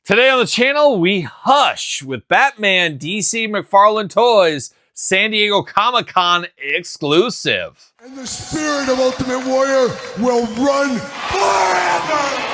Today on the channel, we hush with Batman DC McFarlane Toys San Diego Comic-Con exclusive. And the spirit of Ultimate Warrior will run forever!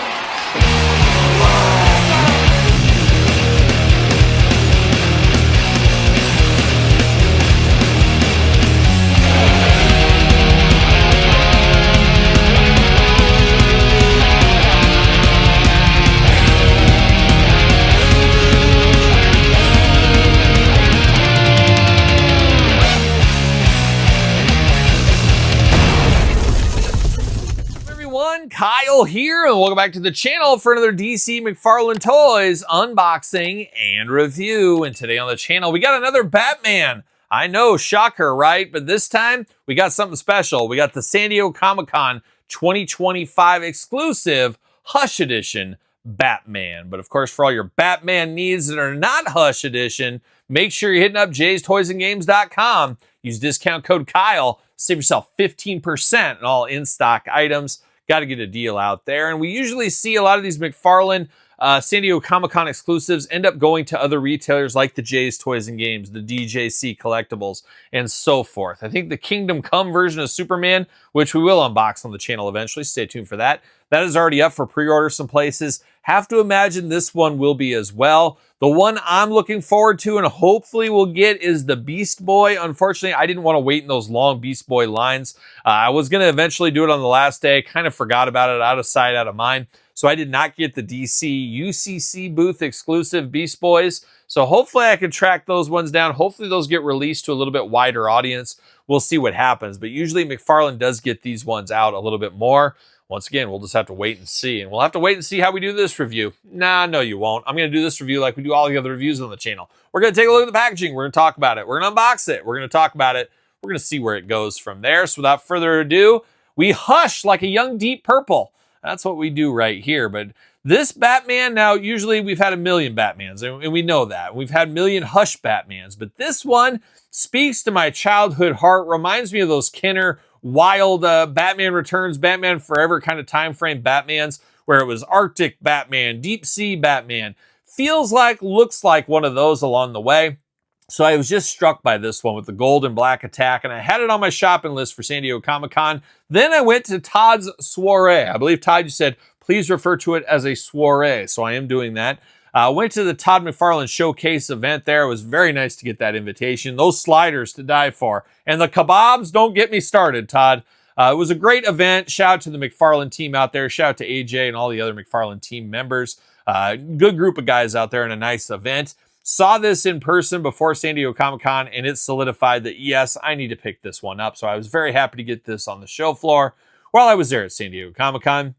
Kyle here, and welcome back to the channel for another DC McFarlane Toys unboxing and review. And today on the channel, we got another Batman. I know, shocker, right? But this time, we got something special. We got the San Diego Comic-Con 2025 exclusive Hush Edition Batman. But of course, for all your Batman needs that are not Hush Edition, make sure you're hitting up jaystoysandgames.com. Use discount code Kyle. Save yourself 15% on all in-stock items. Got to get a deal out there. And we usually see a lot of these McFarlane San Diego Comic-Con exclusives end up going to other retailers like the Jay's Toys and Games, the DJC Collectibles, and so forth. I think the Kingdom Come version of Superman, which we will unbox on the channel eventually, stay tuned for that. That is already up for pre-order some places. Have to imagine this one will be as well. The one I'm looking forward to and hopefully will get is the Beast Boy. Unfortunately, I didn't want to wait in those long Beast Boy lines. I was going to eventually do it on the last day. Kind of forgot about it, out of sight, out of mind. So I did not get the DC UCC booth exclusive Beast Boys. So hopefully I can track those ones down. Hopefully those get released to a little bit wider audience. We'll see what happens. But usually McFarlane does get these ones out a little bit more. Once again, we'll just have to wait and see. And we'll have to wait and see how we do this review. Nah, no, you won't. I'm going to do this review like we do all the other reviews on the channel. We're going to take a look at the packaging. We're going to talk about it. We're going to unbox it. We're going to talk about it. We're going to see where it goes from there. So without further ado, we hush like a young Deep Purple. That's what we do right here. But this Batman, now, usually we've had a million Batmans, and we know that. We've had a million Hush Batmans. But this one speaks to my childhood heart, reminds me of those Kenner wild Batman Returns, Batman Forever kind of time frame Batmans, where it was Arctic Batman, Deep Sea Batman. Feels like, looks like one of those along the way. So I was just struck by this one with the gold and black attack, and I had it on my shopping list for San Diego Comic-Con. Then I went to Todd's soiree. I believe, Todd, you said, please refer to it as a soiree. So I am doing that. Went to the Todd McFarlane Showcase event there. It was very nice to get that invitation. Those sliders to die for. And the kebabs, don't get me started, Todd. It was a great event. Shout out to the McFarlane team out there. Shout out to AJ and all the other McFarlane team members. Good group of guys out there and a nice event. Saw this in person before San Diego Comic-Con, and it solidified that, yes, I need to pick this one up. So I was very happy to get this on the show floor while I was there at San Diego Comic-Con.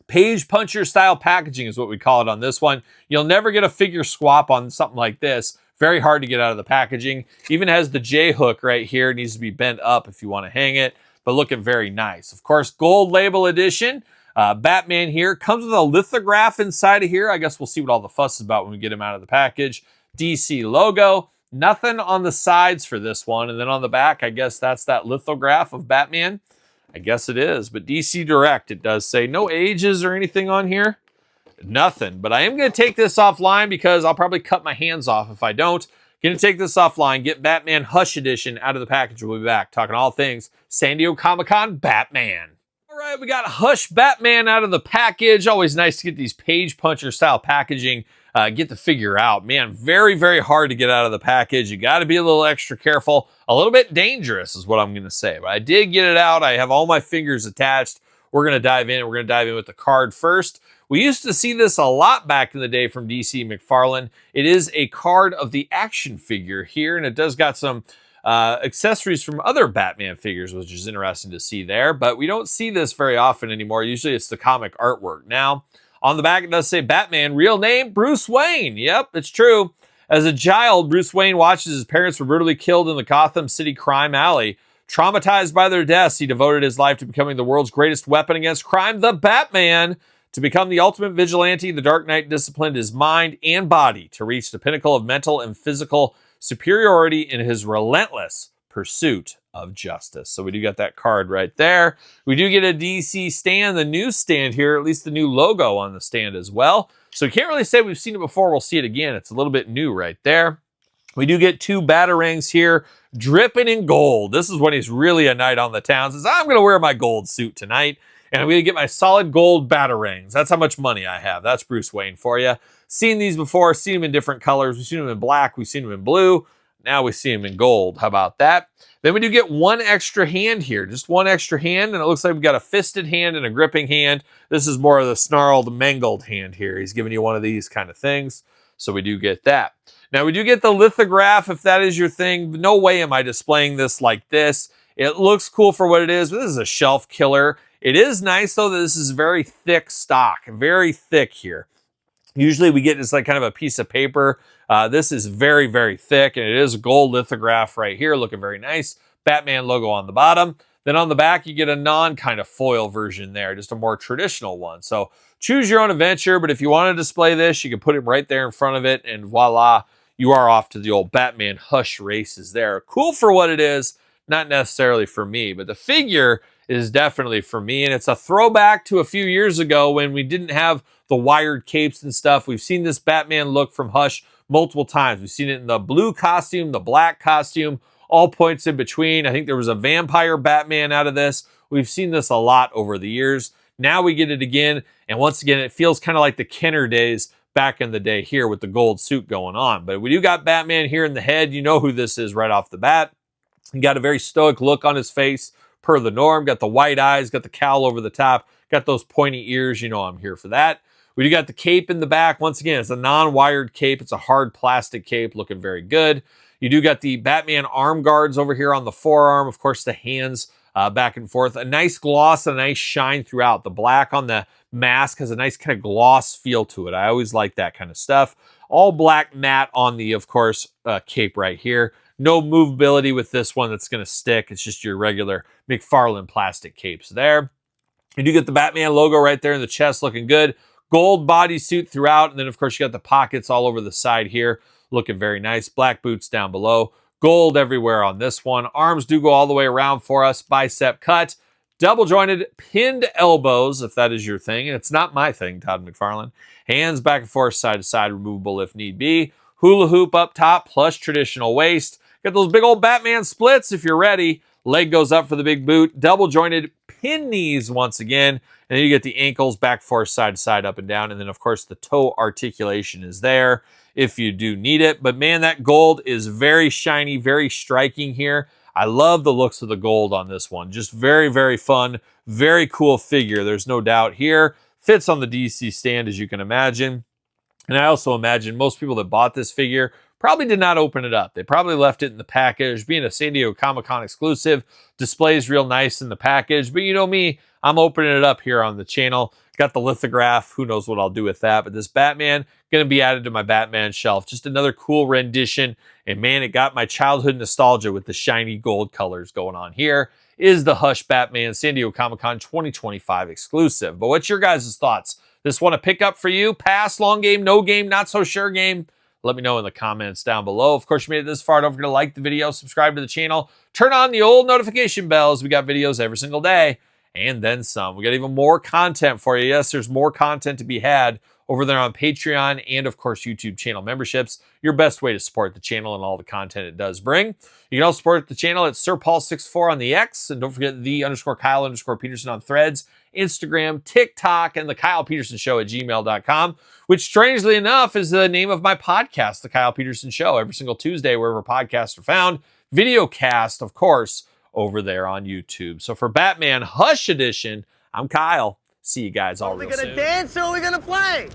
Page puncher style packaging is what we call it on this one. You'll never get a figure swap on something like this. Very hard to get out of the packaging. Even has the J hook right here. It needs to be bent up if you want to hang it, but looking very nice. Of course, gold label edition. Batman here. Comes with a lithograph inside of here. I guess we'll see what all the fuss is about when we get him out of the package. DC logo. Nothing on the sides for this one. And then on the back, I guess that's that lithograph of Batman. I guess it is, but DC Direct, it does say no ages or anything on here. Nothing, but I am going to take this offline because I'll probably cut my hands off if I don't. Going to take this offline, get Batman Hush Edition out of the package. We'll be back talking all things San Diego Comic-Con Batman. All right, we got Hush Batman out of the package. Always nice to get these page puncher style packaging. Get the figure out. Man, very, very hard to get out of the package. You got to be a little extra careful. A little bit dangerous is what I'm going to say. But I did get it out. I have all my fingers attached. We're going to dive in. We're going to dive in with the card first. We used to see this a lot back in the day from DC McFarlane. It is a card of the action figure here, and it does got some accessories from other Batman figures, which is interesting to see there. But we don't see this very often anymore. Usually it's the comic artwork. Now, on the back, it does say Batman, real name, Bruce Wayne. Yep, it's true. As a child, Bruce Wayne watches his parents were brutally killed in the Gotham City crime alley. Traumatized by their deaths, he devoted his life to becoming the world's greatest weapon against crime, the Batman. To become the ultimate vigilante, the Dark Knight disciplined his mind and body to reach the pinnacle of mental and physical superiority in his relentless pursuit of justice. So we do get that card right there. We do get a DC stand, the new stand here, at least the new logo on the stand as well. So we can't really say we've seen it before. We'll see it again. It's a little bit new right there. We do get 2 batarangs here, dripping in gold. This is when he's really a knight on the town. Says, I'm going to wear my gold suit tonight, and I'm going to get my solid gold batarangs. That's how much money I have. That's Bruce Wayne for you. Seen these before, seen them in different colors. We've seen them in black, we've seen them in blue. Now we see them in gold. How about that? Then we do get 1 extra hand here, just 1 extra hand, and it looks like we've got a fisted hand and a gripping hand. This is more of the snarled, mangled hand here. He's giving you one of these kind of things, so we do get that. Now, we do get the lithograph, if that is your thing. No way am I displaying this like this. It looks cool for what it is, but this is a shelf killer. It is nice, though, that this is very thick stock, very thick here. Usually we get just like kind of a piece of paper. This is very, very thick, and it is a gold lithograph right here, looking very nice. Batman logo on the bottom. Then on the back, you get a non-kind of foil version there, just a more traditional one. So choose your own adventure, but if you want to display this, you can put it right there in front of it, and voila, you are off to the old Batman Hush races there. Cool for what it is, not necessarily for me, but the figure is definitely for me, and it's a throwback to a few years ago when we didn't have the wired capes and stuff. We've seen this Batman look from Hush multiple times. We've seen it in the blue costume, the black costume, all points in between. I think there was a vampire Batman out of this. We've seen this a lot over the years. Now we get it again, and once again, it feels kind of like the Kenner days back in the day here with the gold suit going on. But we do got Batman here in the head. You know who this is right off the bat. He got a very stoic look on his face, per the norm. Got the white eyes, got the cowl over the top, got those pointy ears. You know I'm here for that. We do got the cape in the back. Once again, it's a non-wired cape. It's a hard plastic cape, looking very good. You do got the Batman arm guards over here on the forearm. Of course, the hands back and forth. A nice gloss and a nice shine throughout. The black on the mask has a nice kind of gloss feel to it. I always like that kind of stuff. All black matte on the, of course, cape right here. No movability with this one that's going to stick. It's just your regular McFarlane plastic capes there. You do get the Batman logo right there in the chest, looking good. Gold bodysuit throughout, and then, of course, you got the pockets all over the side here, looking very nice. Black boots down below. Gold everywhere on this one. Arms do go all the way around for us. Bicep cut. Double jointed pinned elbows, if that is your thing. And it's not my thing, Todd McFarlane. Hands back and forth, side to side, removable if need be. Hula hoop up top, plus traditional waist. Got those big old Batman splits if you're ready. Leg goes up for the big boot. Double jointed pin knees once again. And then you get the ankles back, forth, side to side, up and down. And then, of course, the toe articulation is there if you do need it. But, man, that gold is very shiny, very striking here. I love the looks of the gold on this one. Just very, very fun, very cool figure. There's no doubt here. Fits on the DC stand, as you can imagine. And I also imagine most people that bought this figure probably did not open it up. They probably left it in the package. Being a San Diego Comic-Con exclusive, displays real nice in the package. But you know me, I'm opening it up here on the channel. Got the lithograph. Who knows what I'll do with that. But this Batman, going to be added to my Batman shelf. Just another cool rendition. And man, it got my childhood nostalgia with the shiny gold colors going on here. Is the Hush Batman San Diego Comic-Con 2025 exclusive. But what's your guys' thoughts? This one a pickup for you? Pass, long game, no game, not so sure game? Let me know in the comments down below. Of course, you made it this far. Don't forget to like the video, subscribe to the channel, turn on the old notification bells. We got videos every single day and then some. We got even more content for you. Yes, there's more content to be had over there on Patreon and, of course, YouTube channel memberships. Your best way to support the channel and all the content it does bring. You can also support the channel at SirPaul64 on the X. And don't forget _Kyle_Peterson on Threads, Instagram, TikTok, and TheKylePetersonShow at gmail.com, which, strangely enough, is the name of my podcast, The Kyle Peterson Show, every single Tuesday, wherever podcasts are found. Video cast, of course, over there on YouTube. So for Batman Hush Edition, I'm Kyle. See you guys all real soon. Are we gonna dance or are we gonna play?